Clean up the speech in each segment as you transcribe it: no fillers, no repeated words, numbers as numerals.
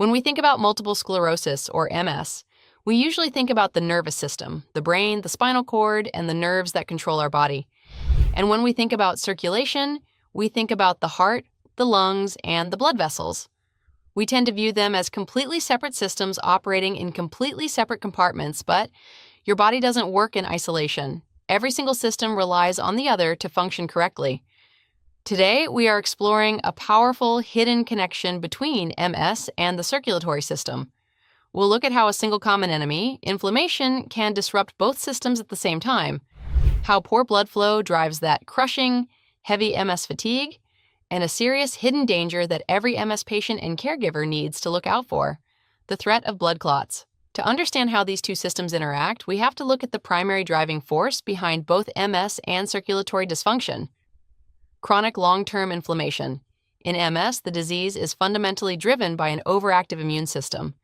When we think about multiple sclerosis, or MS, we usually think about the nervous system, the brain, the spinal cord, and the nerves that control our body. And when we think about circulation, we think about the heart, the lungs, and the blood vessels. We tend to view them as completely separate systems operating in completely separate compartments, but your body doesn't work in isolation. Every single system relies on the other to function correctly. Today, we are exploring a powerful hidden connection between MS and the circulatory system. We'll look at how a single common enemy, inflammation, can disrupt both systems at the same time, how poor blood flow drives that crushing, heavy MS fatigue, and a serious hidden danger that every MS patient and caregiver needs to look out for, the threat of blood clots. To understand how these two systems interact, we have to look at the primary driving force behind both MS and circulatory dysfunction: chronic long-term inflammation. In MS, the disease is fundamentally driven by an overactive immune system.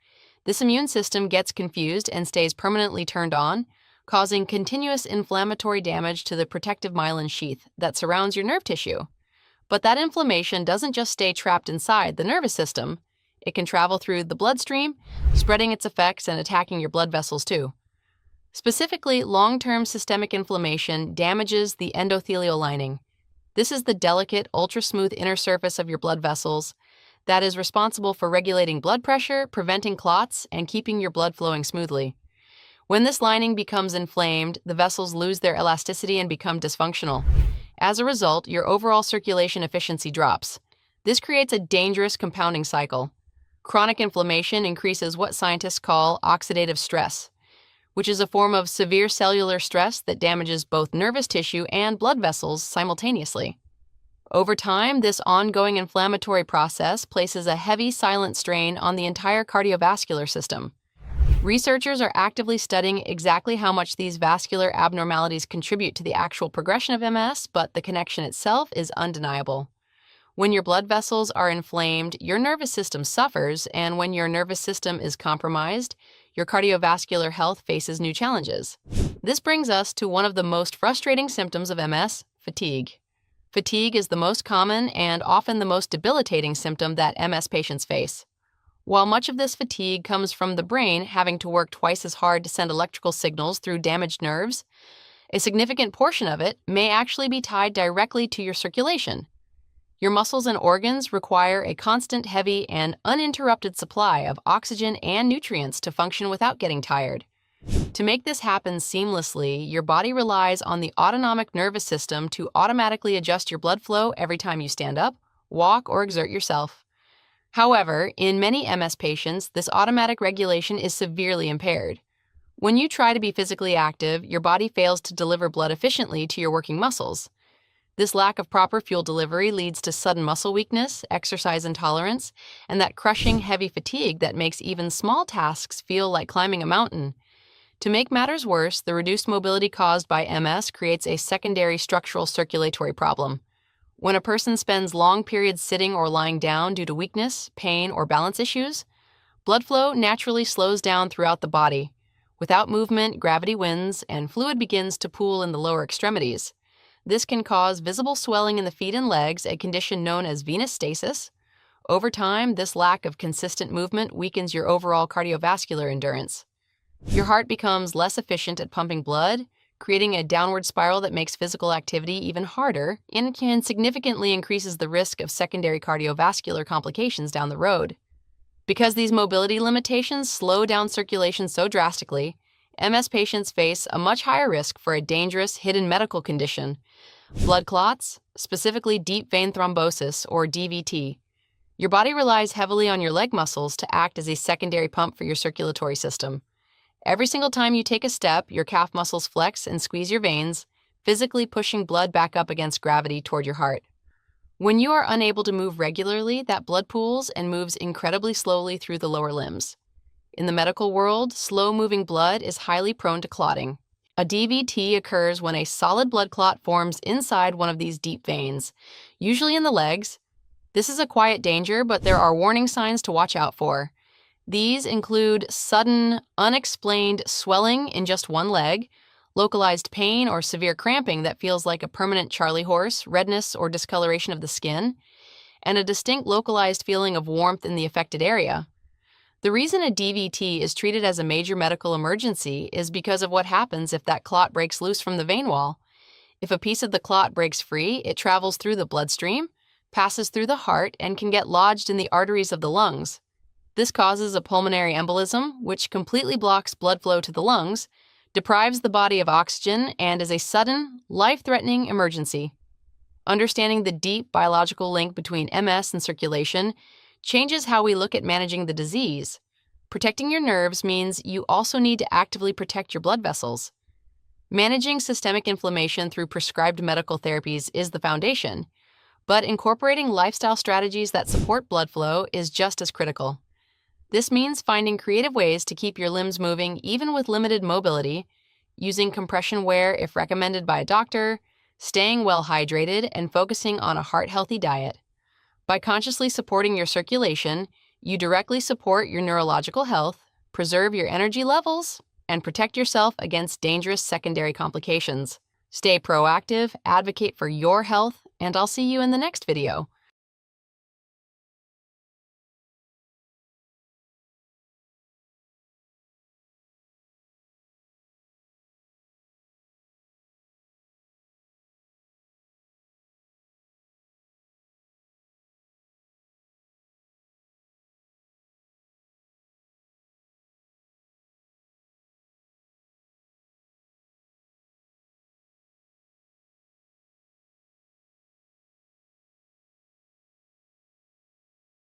This immune system gets confused and stays permanently turned on, causing continuous inflammatory damage to the protective myelin sheath that surrounds your nerve tissue. But that inflammation doesn't just stay trapped inside the nervous system. It can travel through the bloodstream, spreading its effects and attacking your blood vessels too. Specifically, long-term systemic inflammation damages the endothelial lining. This is the delicate, ultra-smooth inner surface of your blood vessels that is responsible for regulating blood pressure, preventing clots, and keeping your blood flowing smoothly. When this lining becomes inflamed, the vessels lose their elasticity and become dysfunctional. As a result, your overall circulation efficiency drops. This creates a dangerous compounding cycle. Chronic inflammation increases what scientists call oxidative stress, which is a form of severe cellular stress that damages both nervous tissue and blood vessels simultaneously. Over time, this ongoing inflammatory process places a heavy silent strain on the entire cardiovascular system. Researchers are actively studying exactly how much these vascular abnormalities contribute to the actual progression of MS, but the connection itself is undeniable. When your blood vessels are inflamed, your nervous system suffers, and when your nervous system is compromised, your cardiovascular health faces new challenges. This brings us to one of the most frustrating symptoms of MS: fatigue. Fatigue is the most common and often the most debilitating symptom that MS patients face. While much of this fatigue comes from the brain having to work twice as hard to send electrical signals through damaged nerves, a significant portion of it may actually be tied directly to your circulation. Your muscles and organs require a constant, heavy, and uninterrupted supply of oxygen and nutrients to function without getting tired. To make this happen seamlessly, your body relies on the autonomic nervous system to automatically adjust your blood flow every time you stand up, walk, or exert yourself. However, in many MS patients, this automatic regulation is severely impaired. When you try to be physically active, your body fails to deliver blood efficiently to your working muscles. This lack of proper fuel delivery leads to sudden muscle weakness, exercise intolerance, and that crushing, heavy fatigue that makes even small tasks feel like climbing a mountain. To make matters worse, the reduced mobility caused by MS creates a secondary structural circulatory problem. When a person spends long periods sitting or lying down due to weakness, pain, or balance issues, blood flow naturally slows down throughout the body. Without movement, gravity wins, and fluid begins to pool in the lower extremities. This can cause visible swelling in the feet and legs, a condition known as venous stasis. Over time, this lack of consistent movement weakens your overall cardiovascular endurance. Your heart becomes less efficient at pumping blood, creating a downward spiral that makes physical activity even harder and can significantly increases the risk of secondary cardiovascular complications down the road. Because these mobility limitations slow down circulation so drastically, MS patients face a much higher risk for a dangerous hidden medical condition: blood clots, specifically deep vein thrombosis, or DVT. Your body relies heavily on your leg muscles to act as a secondary pump for your circulatory system. Every single time you take a step, your calf muscles flex and squeeze your veins, physically pushing blood back up against gravity toward your heart. When you are unable to move regularly, that blood pools and moves incredibly slowly through the lower limbs. In the medical world, slow-moving blood is highly prone to clotting. A DVT occurs when a solid blood clot forms inside one of these deep veins, usually in the legs. This is a quiet danger, but there are warning signs to watch out for. These include sudden, unexplained swelling in just one leg, localized pain or severe cramping that feels like a permanent Charlie horse, redness or discoloration of the skin, and a distinct localized feeling of warmth in the affected area. The reason a DVT is treated as a major medical emergency is because of what happens if that clot breaks loose from the vein wall. If a piece of the clot breaks free, it travels through the bloodstream, passes through the heart, and can get lodged in the arteries of the lungs. This causes a pulmonary embolism, which completely blocks blood flow to the lungs, deprives the body of oxygen, and is a sudden, life-threatening emergency. Understanding the deep biological link between MS and circulation changes how we look at managing the disease. Protecting your nerves means you also need to actively protect your blood vessels. Managing systemic inflammation through prescribed medical therapies is the foundation, but incorporating lifestyle strategies that support blood flow is just as critical. This means finding creative ways to keep your limbs moving even with limited mobility, using compression wear if recommended by a doctor, staying well hydrated, and focusing on a heart-healthy diet. By consciously supporting your circulation, you directly support your neurological health, preserve your energy levels, and protect yourself against dangerous secondary complications. Stay proactive, advocate for your health, and I'll see you in the next video.